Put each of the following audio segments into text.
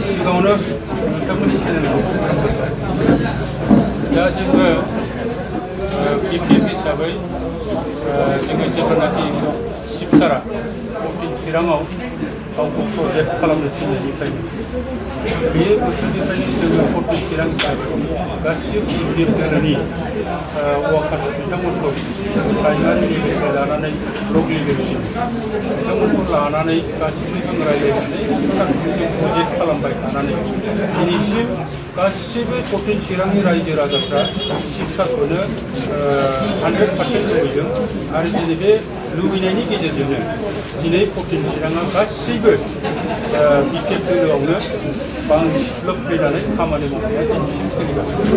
सिगाङावनो नोंथांमोननि चेनेलाव दा जोङो बिपिएफ हिसाबै जोङो जेब्लानाखि शिबसारा कटिन चिराङाव गावखौ प्रजेक्ट खालामनो थिननायनिफ्रायनो बे बोथोरनिफ्रायनो जोङो कटिन चिरां हिसाबै गासिबो बिपिएफ दोलोनि वार्कार्स बिथांमोनखौ प्राइमारि लेभेलनिफ्राय लानानै ब्लक लेभेलसिम बिथांमोनखौ लानानै गासिबो जों रायज्लायनानै शिबसारखौ जों प्रजेक्ट खालामबाय थानानै दिनैसिम गासिबो कटिन चिरांनि रायजो राजाफ्रा शिबसारखौनो 100% लुबैदों आरो दिनै बे लुबैनायनि गेजेरजोंनो दिनै कटिन चिराङा गासैबो बिपिएफ दोलोआवनो बांसिन फैनानै खामानि मावनाया दिनैसिम सोलिगासिनो।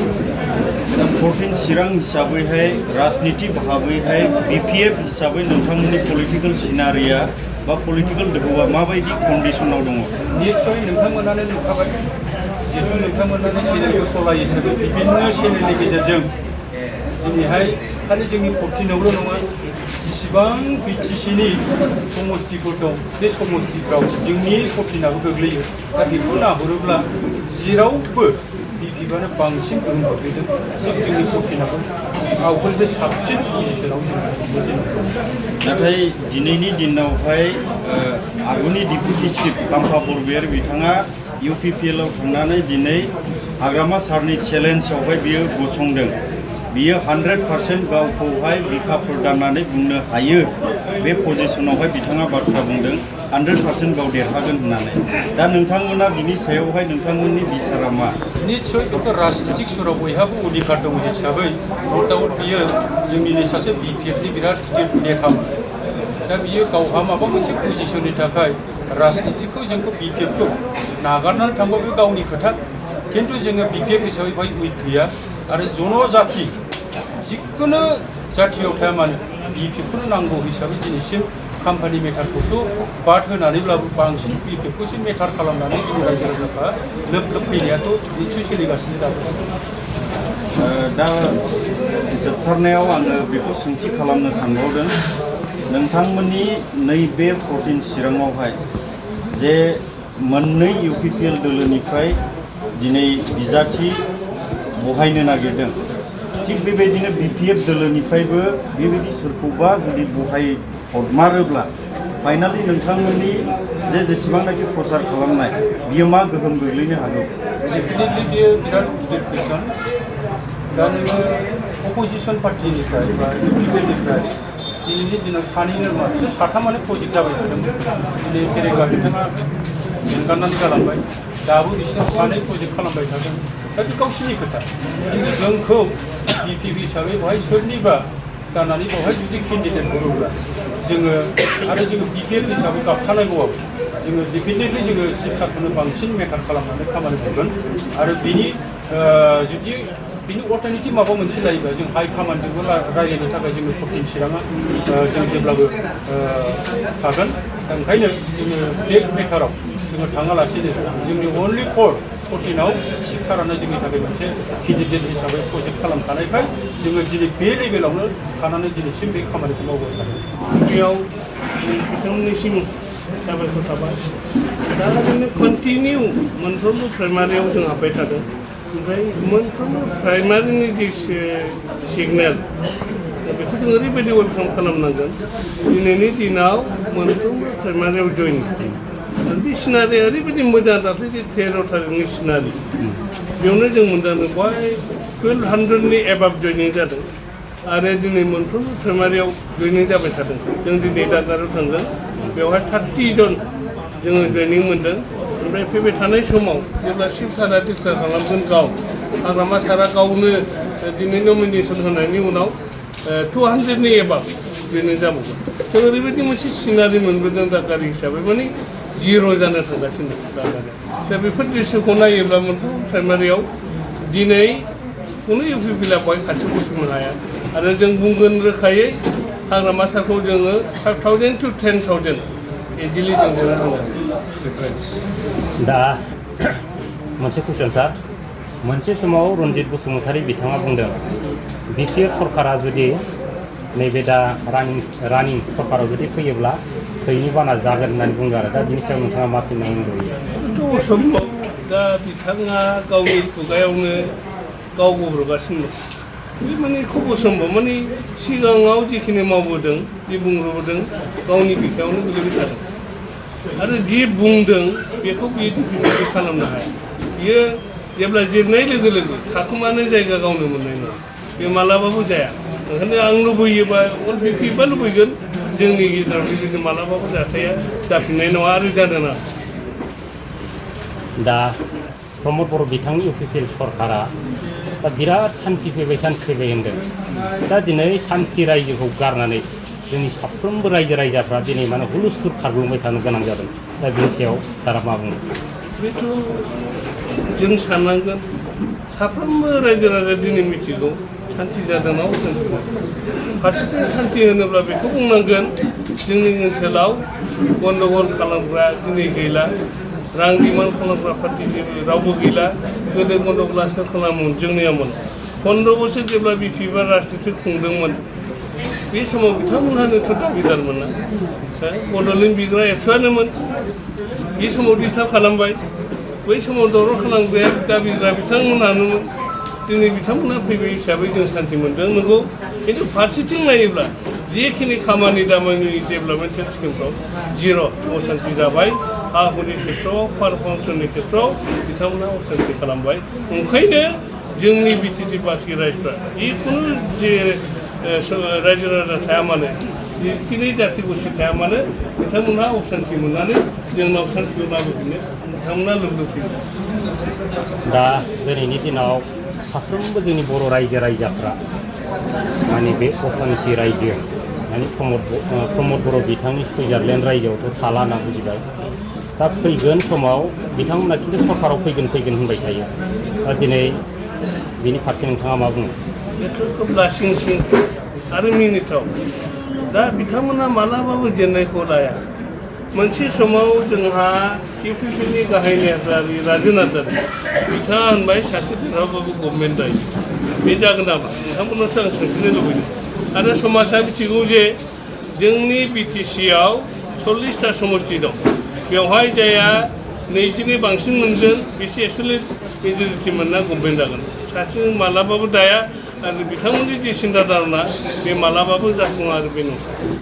कटिन चिरां हिसाबैहाय राजनिति भाबैहाय बिपिएफ हिसाबै नोंथांमोननि पलिटिकल सिनारिया बा पलिटिकल दोहौआ माबायदि कन्डिशनाव दङ? निश्चय नोंथांमोनानो नुखाबाय जिहेतु नोंथांमोनानो चेनेलखौ सलायो हिसाबै बिभिन्न चेनेलनि गेजेरजों दिनैहाय खालि जोंनि कटिनावल' नङा जेसेबां बिटिसिनि समस्तिफोर दं बे समस्तिफ्राव जोंनि कटिनाबो गोग्लैयो दा बेखौ नाहरोब्ला जेरावबो बिपिएफआनो बांसिन गोहोम खोख्लैदों थिग जोंनि कटिनाबो आवगोलनिफ्राय साबसिन पजिसनाव जों नाथाय दिनैनि दिनावहाय आगुनि डिपुटि चिफ काम्फा बरगयारी बिथाङा इउपिपिएलआव थांनानै दिनै हाग्रामा सारनि चेलेन्जआवहाय बियो गसंदों। बियो 100% गावखौहाय बिखा फोरदाननानै बुंनो हायो बे पजिसनावहाय बिथाङा बाथ्रा बुंदों 100% गाव देरहागोन होननानै। दा नोंथांमोना बिनि सायावहाय नोंथांमोननि बिसारा मा? निश्चय बेखौ राजनितिक सुराव बयहाबो अधिकार दं हिसाबै नो डाउट बियो जोंनि सासे बिपिएफनि बिराद गिदिर नेतामोन। दा बियो गावहा माबा मोनसे पजिसननि थाखाय राजनितिखौ जोंखौ बिपिएफखौ नागारनानै थांबा बे गावनि खोथा खिन्थु जोङो बिपिएफ हिसाबै बेवहाय उइक गैया आरो जनजाति जिखुनु जाथियाव थाया मानो बिपिएफखौनो नांगौ हिसाबै दिनैसिम काम्पानि मेटारखौथ' बाद होनानैब्लाबो बांसिन बिपिएफखौसो मेटार खालामनानै जोंनि रायजो राजाफ्रा लोब लोब फैनायाथ' निश्चय सोलिगासिनो दाबो। दा जोबथारनायाव आङो बेखौ सोंथि खालामनो सानबावदों नोंथांमोननि नैबे कटिन चिराङावहाय जे मोननै इउपिपिएल दोलोनिफ्राय दिनै बिजाथि बहायनो नागिरदों थिग बेबायदिनो बिपिएफ दोलोनिफ्रायबो बेबायदि सोरखौबा जुदि बहाय हरमारोब्ला फाइनालि नोंथांमोननि जेसेबांनाखि प्रचार खालामनाय बियो मा गोहोम गोग्लैनो हागौ? डेफिनेटलि बियो बिराद गिदिर कुइसन। दा नोङो अपोजिसन पार्टिनिफ्राय बा इउपिपिएलनिफ्राय दिनैनि दिनाव सानैनो नङा बिसोर साथामानो प्रजेक्ट जाबाय थादोंमोन। दिनै फेरेगा बिथाङा एंगारनानै गालांबाय दाबो बिसोर सानै प्रजेक्ट खालामबाय थादों। दा बे गावसिनि खोथा खिन्थु जोंखौ बिपिएफ हिसाबै बेवहाय सोरनिबा जानानै बेवहाय जुदि केन्डिडेट हरोब्ला जोङो आरो जोङो बिपिएफ हिसाबै गाबथानांगौआबो जोङो डेफिनेटलि जोङो शिबसारखौनो बांसिन मेटार खालामनानै खामानि मावगोन आरो बिनि जुदि बिनि अल्टारनेटिभ माबा मोनसे लायोबा जों हाइ कामान्डजोंबो रायज्लायनो थाखाय जोङो कटिन चिराङा जों जेब्लाबो थागोन। ओंखायनो जोङो बे मेटाराव जोङो थाङालासेनो जोंनि अनलि फर कटिनाव शिबसारानो जोंनि थाखाय मोनसे केन्डिडेट हिसाबै प्रजेक्ट खालामखानायखाय जोङो दिनै बे लेभेलावनो थानानै दिनैसिम बे खामानिखौ मावबाय थादों। बेयाव बिथांमोननिसिम साबायखर थाबाय। दा जोंनो कन्टिनिउ मोनफ्रोमबो प्राइमारियाव जों हाबबाय थादों ओमफ्राय मोनफ्रोमबो प्राइमारिनि जि सिगनेल बेखौ जों ओरैबायदि वेलकाम खालामनांगोन दिनैनि दिनाव मोनफ्रोमबो प्राइमारियाव जइन आरो बे सिनारिया ओरैबायदि मोजां दाख्लै जे 13 थारिखनि सिनारि बेयावनो जों मोनदांदों बेवहाय 1200नि एबाब जइनिं जादों आरो दिनै मोनफ्रोमबो प्राइमारियाव जइनिं जाबाय थादों। जों दिनै दादगारियाव थांगोन बेवहाय 30 जन जोङो जइनिं मोन्दों। ओमफ्राय फैबाय थानाय समाव जेब्ला शिबसारा डिक्लेयार खालामगोन गाव हाग्रामा सारा गावनो दिनै नमिनेसन होनायनि उनाव 200नि एबाब जइनिं जाबावगोन। जों ओरैबायदि मोनसे सिनारि मोनबोदों दादगारि हिसाबै माने जिर' जानो थांगासिनो दादगारिया। दा बेफोर दृश्यखौ नायोब्ला मोनफ्रोम प्राइमारियाव दिनै खुनु इउपिपिएलआ बेवहाय खाथियाव गसंनो हाया आरो जों बुंगोन रोखायै हाग्रामा सारखौ जोङो 5,000 to 10,000 इजिलि जों देरहागोन डिफारेन्स। दा मोनसे कुइसन सार मोनसे समाव रन्जित बसुमतारी बिथाङा बुंदों बिपिएफ सरकारा जुदि नैबे दा रानिं सरकाराव जुदि फैयोब्ला थैनि बाना जागोन होननानै बुंदों आरो दा बिनि सायाव नोंथाङा मा फिननाय होनो लुबैयो? दा बिथाङा गावनि खुगायावनो गाव गब्रगासिनो दं बे माने खबसम्भ माने सिगाङाव जिखिनि मावबोदों जि बुंबोदों गावनि बिखायावनो गोलैबाय थादों आरो जि बुंदों बेखौ बियो डिफिनिटलि खालामनो हाया बियो जेब्ला जिरनाय लोगो लोगो थाखोमानो जायगा गावनो मोननाय नङा बे मालाबाबो जाया ओंखायनो आं लुबैयोबा बिफा लुबैगोन जोंनि गेजेराव बिदिनो मालाबाबो जाथाया जाफिननाय नङा आरो जानो नाङा दा प्रमद बर' बिथांनि इउपिपिएल सरकारा दा बिराद सान्थि फैबाय होनदों दा दिनै सान्थि रायजोखौ गारनानै जोंनि साफ्रोमबो रायजो राजाफ्रा दिनै माने हुलुस्थुर खारग्लुंबाय थानो गोनां जादों दा बेनि सायाव सारा मा बुङो बेथ' जों साननांगोन साफ्रोमबो रायजो राजा दिनै मिथिगौ सान्थि जादों ना असान्थि फारसेथिं सान्थि होनोब्ला बेखौ बुंनांगोन जोंनि ओनसोलाव गन्दगल खालामग्रा दिनै गैला रां डिमान्ड खालामग्रा पार्टि रावबो गैला गोदो गन्दगला सोर खालामोमोन जोंनियामोन 15 बोसोर जेब्ला बिपिबा राजनिति खुंदोंमोन बे समाव बिथांमोनहानोथ' दाबिदारमोन ना बड'लेण्ड बिग्रा एबसुआनोमोन बे समाव डिस्टार्ब खालामबाय बै समाव दावराव खालामग्राया दाबिग्रा बिथांमोनानोमोन दिनै बिथांमोना फैबाय हिसाबै जों सान्थि मोन्दों नंगौ खिन्थु फारसेथिं नायोब्ला जिखिनि खामानि दामानि डेभेलपमेन्टेल स्किमफ्राव जिर' असान्थि जाबाय हा हुनि खेत्रआव फांसननि खेत्रआव बिथांमोना असान्थि खालामबाय ओंखायनो जोंनि बिटिसि बाखि रायजोफ्रा जिखुनु जे रायजो राजा थाया मानो जिखिनि जाथि गोष्ठी थाया मानो बिथांमोनहा असान्थि मोननानै जोंनाव सान्थिखौ लाबोफिनो बिथांमोना लुबैफिनो दा दिनैनि दिनाव साफ्रोमबो जोंनि बर' रायजो राजाफ्रा माने बे असान्थि रायजो माने प्रमद बर' बिथांनि सुइजारलेण्ड रायजोआवथ' थाला होनना बुजिबाय दा फैगोन समाव बिथांमोना खिन्थु सरकाराव फैगोन होनबाय थायो दा दिनै बेनि फारसे नोंथाङा मा बुङो बेथ' खोब लासिंसिं आरो मिनिथाव दा बिथांमोना मालाबाबो जेननायखौ लाया मोनसे समाव जोंहा इउपिपिएलनि गाहाय नेहाथारि राजु नार्जारि बिथाङा होनबाय सासे देरहाबाबो गभर्नमेन्ट दायो बे जागोन नामा नोंथांमोनावसो आं सोंफिननो लुबैदों आरो समाजा मिथिगौ जे जोंनि बिटिसिआव 40टा समष्टि दं बेवहाय जायहा 20नि बांसिन मोनगोन बिसो एबसुलेट मेजरिटि मोनना गभर्नमेन्ट जागोन सासे मालाबाबो दाया आरो बिथांमोननि जे सिन्था धारना बे मालाबाबो जाफुङा आरो बे नङा